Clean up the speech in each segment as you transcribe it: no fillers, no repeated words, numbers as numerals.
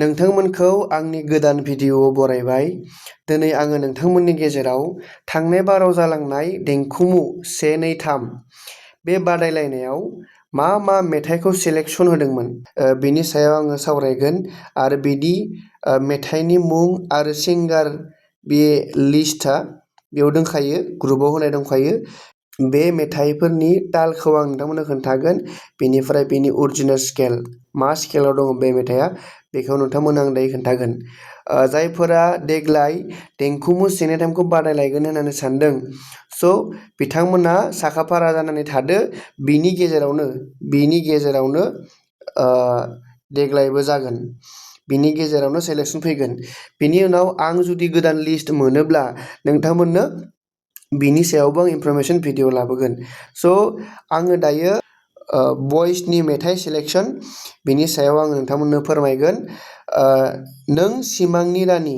नोंथांमोनखौ आंनि गोदान भिडिअ'आव बरायबाय। दिनै आङो नोंथांमोननि गेजेराव थांनाय बाराव जालांनाय देंखोमु 1, 2, 3 बे बादायलायनायाव मा मा मेथाइखौ सिलेक्शन होदोंमोन बिनि सायाव आङो सावरायगोन आरो बिदि मेथाइनि मुं आरो सिंगार बे लिस्टआ बेयाव दंखायो, ग्रुपआव होनाय दंखायो। बे मेथाइफोरनि तालखौ आं नोंथांमोननो खोन्थागोन। बेनिफ्राय बेनि अरिजिनेल स्केल मा स्केलाव दङ बे मेथाइआ बेखौ नोंथांमोननो आं दायो खोन्थागोन। जायफोरा देग्लाय देंखोमु 1, 2, 3 खौ बादायलायगोन होननानै सानदों, स' बिथांमोना साखाफारा जानानै थादो। बिनि गेजेरावनो देग्लायबो जागोन, बिनि गेजेरावनो सेलेक्शन फैगोन। बिनि उनाव आं जुदि गोदान लिस्ट मोनोब्ला नोंथांमोननो बिनि सायावबो आं इनफरमेशन भिडिअ लाबोगोन। स' आङो दायो बयसनि मेथाइ सिलेक्शन बिनि सायाव आं नोंथांमोननो फोरमायगोन। नों सिमांनि रानि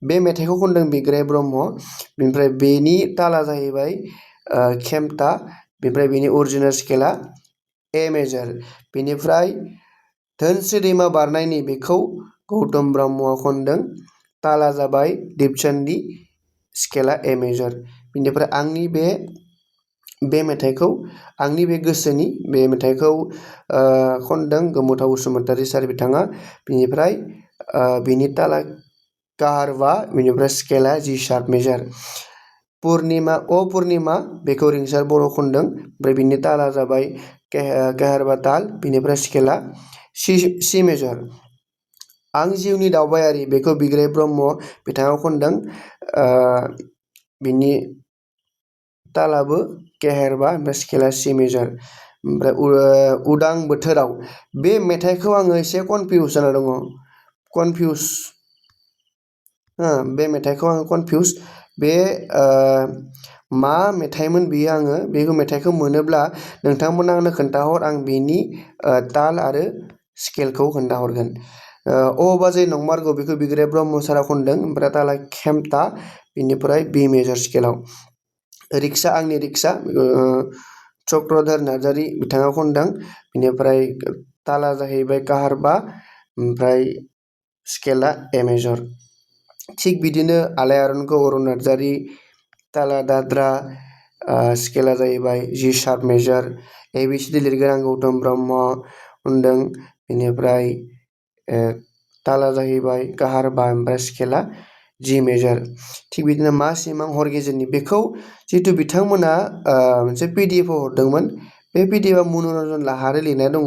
बे मेथाइखौ खनदों बिग्राय ब्रह्म। बेनिफ्राय बेनि ताला जाहैबाय खेमता। बेनिफ्राय बेनि अरिजिनेल स्केला ए मेजर। बेनिफ्राय धोनस्रि दैमा बारनायनि बेखौ गौतम ब्रह्मआ खनदों, ताला जाबाय दिपचन्दी, स्केला ए मेजर। बेनिफ्राय आंनि बे मेथाइखौ आंनि बे गोसोनि बे मेथाइखौ खनदों गोमोथाव बसुमतारी सार बिथाङा। बेनिफ्राय बिनि ताला काहारबा, बेनिफ्राय स्केला जी शार्प मेजर। पुर्निमा बेखौ रिंसार बर' खनदों। ओमफ्राय बिनि ताला जाबाय काहारबा ताल, बेनिफ्राय स्केला सि मेजर। आं जिउनि दावबायारि बेखौ बिग्राय ब्रह्म बिथाङा खनदों। बिनि तालाबो काहारबा, ओमफ्राय स्केला सि मेजर। ओमफ्राय उदां बोथोराव बे मेथाइखौ आङो एसे कनफिउस जाना दङ। बे मेथाइखौ आङो कनफिउस। बे मा मेथाइमोन बियो, आङो बे मेथाइखौ मोनोब्ला नोंथांमोना आंनो खोन्थाहर, आं बेनि ताल आरो स्केलखौ खोन्थाहरगोन। अ बाजै नंमारगौ बेखौ बिग्राय ब्रह्म सारा खनदों। ओमफ्राय ताला खेमता, बेनिफ्राय बि मेजर स्केलाव। रिक्सा आंनि रिक्सा चक्रधर नार्जारी बिथाङा खनदों। बेनिफ्राय ताला जाहैबाय काहारबा, ओमफ्राय स्केला ए मेजर। थिग बिदिनो आलायारनखौ अरुण नार्जारी, ताला दाद्रा, स्केला जाहैबाय जी शार्प मेजर। ABCD लिरगोन आं गौतम ब्रह्म खनदों। बेनिफ्राय ताला जाहैबाय काहारबा, ओमफ्राय स्केला जी मेजर। थिग बिदिनो मा सिमां हर गेजेरनि बेखौ जिहेतु बिथांमोना मोनसे PDF हरदोंमोन। बे PDF मनरन्जन लाहारी लिरनाय दङ,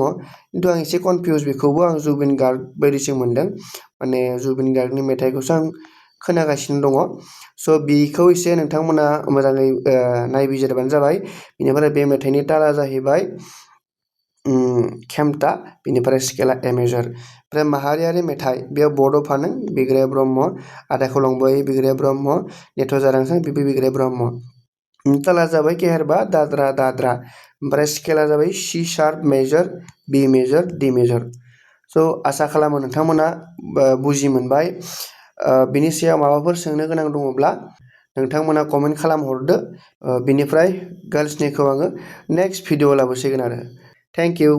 खिन्थु आं एसे कनफिउस। बेखौबो आं जुबिन गार्ग बायदिसो मोनदों, माने जुबिन गार्गनि मेथाइखौसो आं खोनागासिनो दङ। स' बेखौ एसे नोंथांमोना मोजाङै नायबिजिरबानो जाबाय। बेनिफ्राय बे मेथाइनि ताला जाहैबाय खेमता, बेनिफ्राय स्केला ए मेजर। ओमफ्राय माहारियारि मेथाइ बेयाव बड'फा नों बिग्राय ब्रह्म, आदाखौ लंबायै बिग्राय ब्रह्म, नेथ' जारांसां बिबि बिग्राय ब्रह्म। ताला जाबाय काहारबा दाद्रा। ओमफ्राय स्केला जाबाय सि शार्प मेजर, बि मेजर, डि मेजर। स' आसा खालामो नोंथांमोना बुजि मोनबाय। बिनि सायाव माबाफोर सोंनो गोनां दङब्ला नोंथांमोना कमेन्ट खालामहरदो। बिनिफ्राय गार्ल्सनिखौ आङो नेक्स्ट भिडिअ लाबोसिगोन आरो। Thank you.